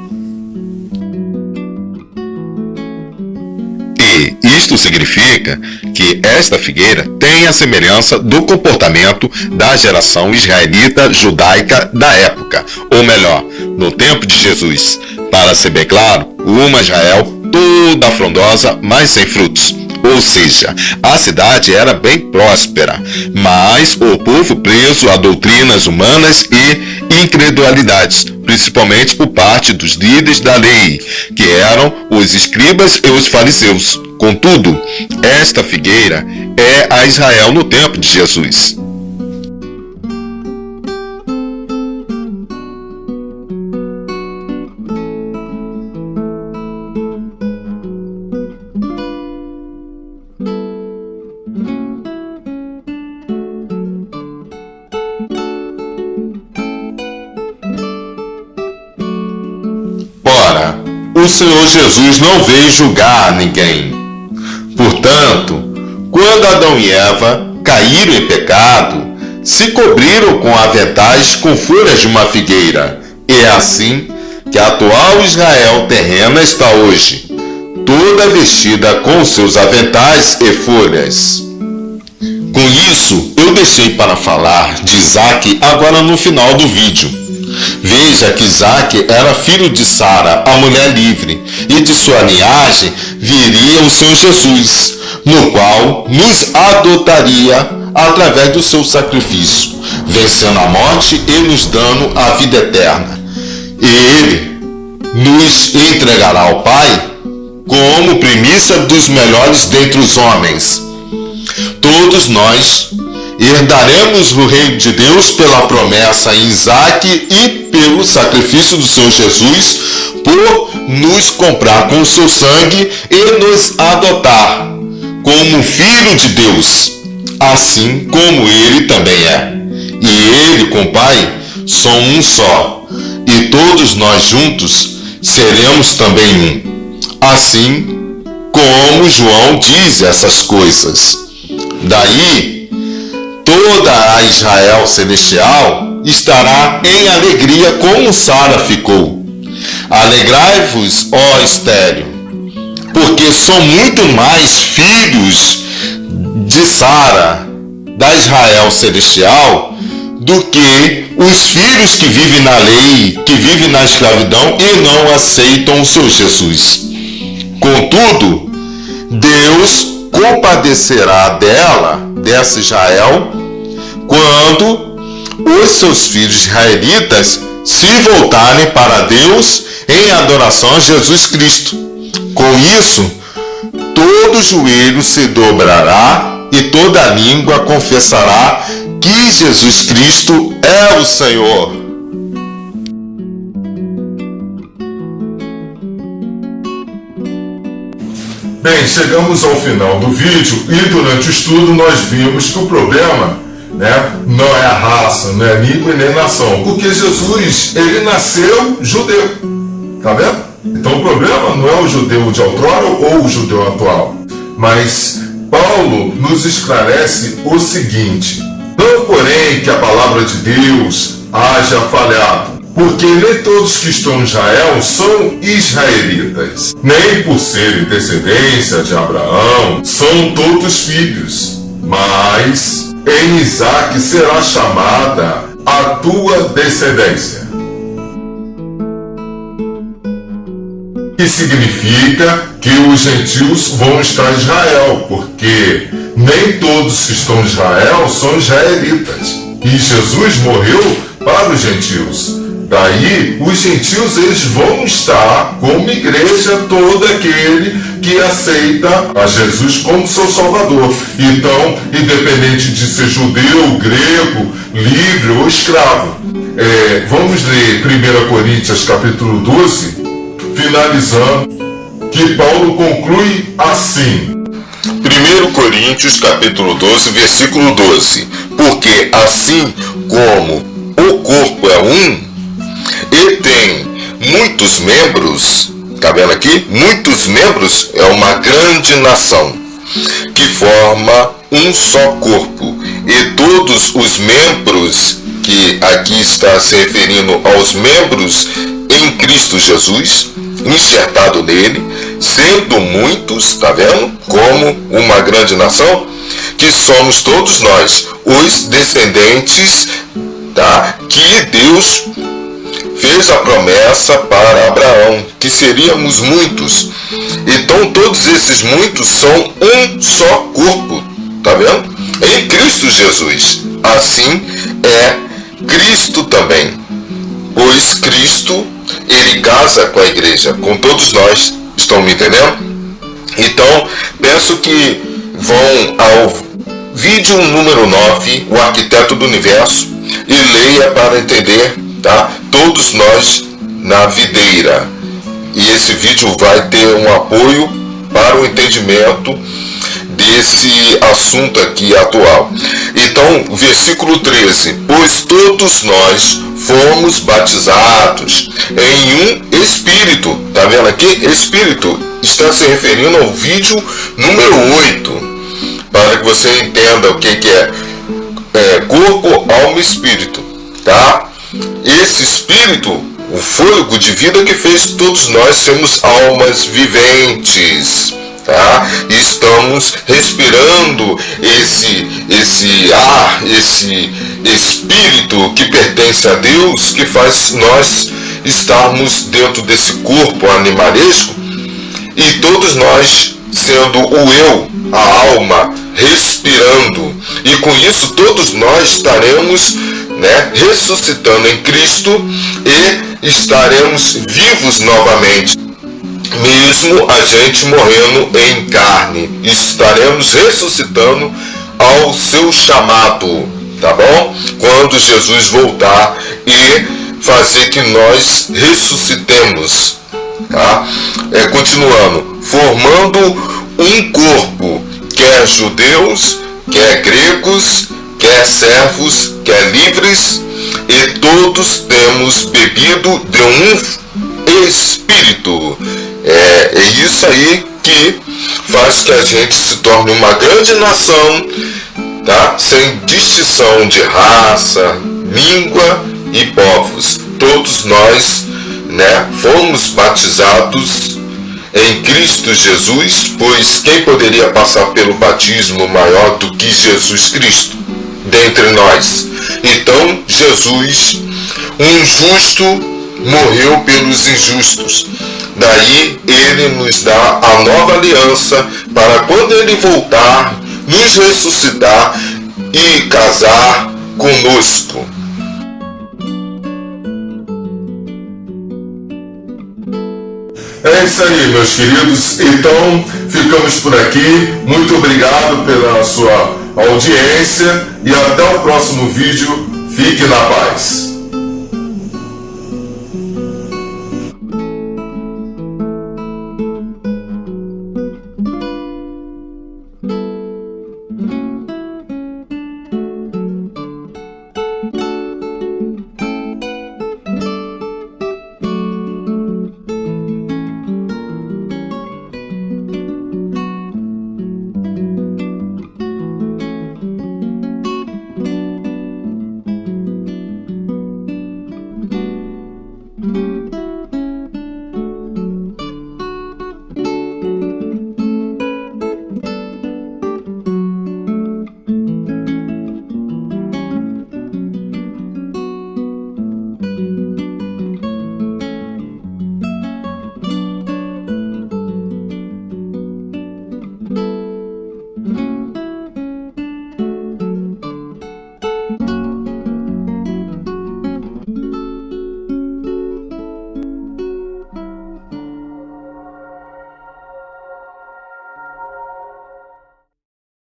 E isto significa que esta figueira tem a semelhança do comportamento da geração israelita judaica da época, ou melhor, no tempo de Jesus. Para ser bem claro, uma Israel toda frondosa, mas sem frutos. Ou seja, a cidade era bem próspera, mas o povo preso a doutrinas humanas e incredulidades, principalmente por parte dos líderes da lei, que eram os escribas e os fariseus. Contudo, esta figueira é a Israel no tempo de Jesus. Ora, o Senhor Jesus não veio julgar ninguém. Portanto, quando Adão e Eva caíram em pecado, se cobriram com aventais com folhas de uma figueira. E é assim que a atual Israel terrena está hoje, toda vestida com seus aventais e folhas. Com isso, eu deixei para falar de Isaac agora no final do vídeo. Veja que Isaac era filho de Sara, a mulher livre, e de sua linhagem viria o Senhor Jesus, no qual nos adotaria através do seu sacrifício, vencendo a morte e nos dando a vida eterna. E ele nos entregará ao Pai como primícia dos melhores dentre os homens. Todos nós herdaremos o reino de Deus pela promessa em Isaac e pelo sacrifício do Senhor Jesus, por nos comprar com o seu sangue e nos adotar como filho de Deus, assim como ele também é. E ele com o Pai são um só, e todos nós juntos seremos também um. Assim como João diz essas coisas. Daí, toda a Israel celestial estará em alegria como Sara ficou. Alegrai-vos, ó estéril, porque são muito mais filhos de Sara, da Israel celestial, do que os filhos que vivem na lei, que vivem na escravidão e não aceitam o Senhor Jesus. Contudo, Deus compadecerá dessa Israel, quando os seus filhos israelitas se voltarem para Deus em adoração a Jesus Cristo. Com isso, todo joelho se dobrará e toda língua confessará que Jesus Cristo é o Senhor.
Bem, chegamos ao final do vídeo e durante o estudo nós vimos que o problema, não é a raça, não é língua e nem nação, porque Jesus, ele nasceu judeu, tá vendo? Então o problema não é o judeu de outrora ou o judeu atual, mas Paulo nos esclarece o seguinte: não porém que a palavra de Deus haja falhado, porque nem todos que estão em Israel são israelitas, nem por serem descendência de Abraão são todos filhos, mas em Isaque será chamada a tua descendência. Que significa que os gentios vão estar em Israel, porque nem todos que estão em Israel são israelitas. E Jesus morreu para os gentios. Daí, os gentios eles vão estar como igreja, todo aquele que aceita a Jesus como seu Salvador. Então, independente de ser judeu, grego, livre ou escravo. Vamos ler 1 Coríntios capítulo 12, finalizando, que Paulo conclui assim.
1 Coríntios capítulo 12, versículo 12. Porque assim como o corpo é um e tem muitos membros, tá vendo aqui? Muitos membros é uma grande nação que forma um só corpo, e todos os membros, que aqui está se referindo aos membros em Cristo Jesus, enxertado nele, sendo muitos, tá vendo? Como uma grande nação, que somos todos nós, os descendentes, tá? Que Deus fez a promessa para Abraão, que seríamos muitos. Então todos esses muitos são um só corpo, tá vendo? Em Cristo Jesus. Assim é Cristo também, pois Cristo, ele casa com a igreja, com todos nós. Estão me entendendo? Então, peço que vão ao vídeo número 9, o arquiteto do universo, e leia para entender, tá? Todos nós na videira. E esse vídeo vai ter um apoio para o entendimento desse assunto aqui atual. Então, versículo 13. Pois todos nós fomos batizados em um Espírito. Tá vendo aqui? Espírito está se referindo ao vídeo número 8. Para que você entenda o que é corpo, alma e espírito. Tá? Esse Espírito, o fôlego de vida que fez todos nós sermos almas viventes. Tá? Estamos respirando esse ar, esse espírito que pertence a Deus, que faz nós estarmos dentro desse corpo animalesco, e todos nós sendo o eu, a alma, respirando, e com isso todos nós estaremos, ressuscitando em Cristo e estaremos vivos novamente. Mesmo a gente morrendo em carne, estaremos ressuscitando ao seu chamado, tá bom? Quando Jesus voltar e fazer que nós ressuscitemos, tá? Continuando, formando um corpo, quer judeus, quer gregos, quer servos, quer livres, e todos temos bebido de um Espírito. É isso aí que faz que a gente se torne uma grande nação, tá? Sem distinção de raça, língua e povos. Todos nós, fomos batizados em Cristo Jesus, pois quem poderia passar pelo batismo maior do que Jesus Cristo dentre nós? Então Jesus, um justo, morreu pelos injustos. Daí ele nos dá a nova aliança para quando ele voltar, nos ressuscitar e casar conosco.
É isso aí, meus queridos. Então, ficamos por aqui. Muito obrigado pela sua audiência e até o próximo vídeo. Fique na paz.